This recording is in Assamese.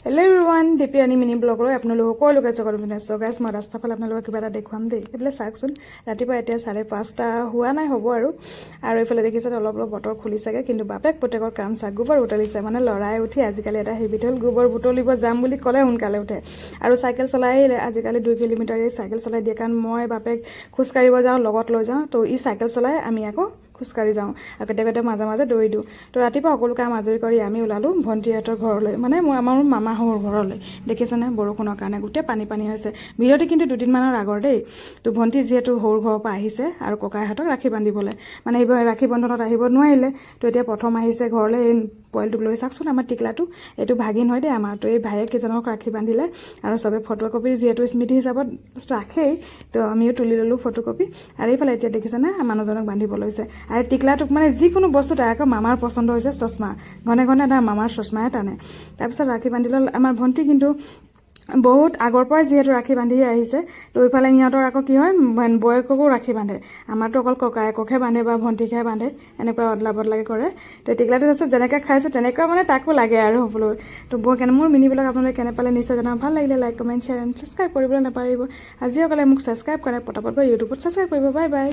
হেল্ল' এভৰিৱান, দীপ্তি মিনি ব্লগলৈ আপোনালোক সকলোকে স্বাগতম জনাইছোঁ। গাইজ মই ৰাস্তাফালে আপোনালোকক কিবা এটা দেখুৱাম দেই। এইফালে চাওকচোন, ৰাতিপুৱা এতিয়া 5:30 হোৱা নাই, হ'ব আৰু এইফালে দেখিছে অলপ অলপ বতৰ খুলিছেগৈ, কিন্তু বাপেক পুতেকৰ কাম চাক গোবৰ বুটলিছে। মানে লৰাই উঠি আজিকালি এটা হেবিট হ'ল, গোবৰ বুটলিব যাম বুলি ক'লে সোনকালে উঠে আৰু চাইকেল চলাই আহিলে। আজিকালি 2 কিলোমিটাৰ চাইকেল চলাই দিয়ে, কাৰণ মই বাপেক খোজকাঢ়িব যাওঁ, লগত লৈ যাওঁ, তো ই চাইকেল চলাই, আমি আকৌ খোজকাঢ়ি যাওঁ আৰু কেতিয়াবা মাজে মাজে দৌৰি দিওঁ। তো ৰাতিপুৱা সকলো কাম আজৰি কৰি আমি ওলালোঁ ভণ্টিহঁতৰ ঘৰলৈ, মানে আমাৰ মামাহঁতৰ ঘৰলৈ। দেখিছেনে বৰষুণৰ কাৰণে গোটেই পানী হৈছে। ভিডিঅ'টো কিন্তু 2 দিনমানৰ আগৰ দেই। তো ভণ্টি যিহেতু সৰু ঘৰৰ পৰা আহিছে আৰু ককাইহঁতক ৰাখি বান্ধিবলৈ, মানে এইবাৰ ৰাখি বন্ধনত আহিব নোৱাৰিলে। তো এতিয়া প্ৰথম আহিছে ঘৰলৈ। এই পোৱালিটোক লৈ চাওকচোন, আমাৰ টিকলাটো, এইটো ভাগিন হয় দেই আমাৰ। তো এই ভায়েক কেইজনক ৰাখি বান্ধিলে আৰু চবে ফটোকপি যিহেতু স্মৃতি হিচাপত ৰাখেই, তো আমিও তুলি ল'লোঁ ফটোকপি। আৰু এইফালে এতিয়া দেখিছেনে মানুহজনক বান্ধিব লৈছে। আৰু টিকলাটোক মানে যিকোনো বস্তু তাৰ আকৌ মামাৰ পচন্দ হৈছে চশমা, ঘনে ঘনে তাৰ মামাৰ চশমাহে টানে। তাৰপিছত ৰাখি বান্ধি ল'লে। আমাৰ ভণ্টি কিন্তু বহুত আগৰ পৰাই যিহেতু ৰাখি বান্ধি আহিছে, তো এইফালে সিহঁতৰ আকৌ কি হয়, বৌয়েককো ৰাখি বান্ধে। আমাৰতো অকল ককায়েককহে বান্ধে বা ভণ্টিকহে বান্ধে, এনেকুৱা অদলা বদলাকৈ কৰে। তো টিকলাটো আছে যেনেকৈ খাইছোঁ তেনেকুৱা মানে তাকো লাগে আৰু সকলো। তো মোৰ মিনিবিলাক আপোনালোকে কেনে পালে নিশ্চয় জনাব। ভাল লাগিলে like, comment, share and subscribe কৰিবলৈ নাপাহৰিব। আৰু যিসকলে মোক ছাবস্ক্ৰাইব কৰে পটাপট গৈ ইউটিউবত ছাবস্ক্ৰাইব কৰিব। Bye bye.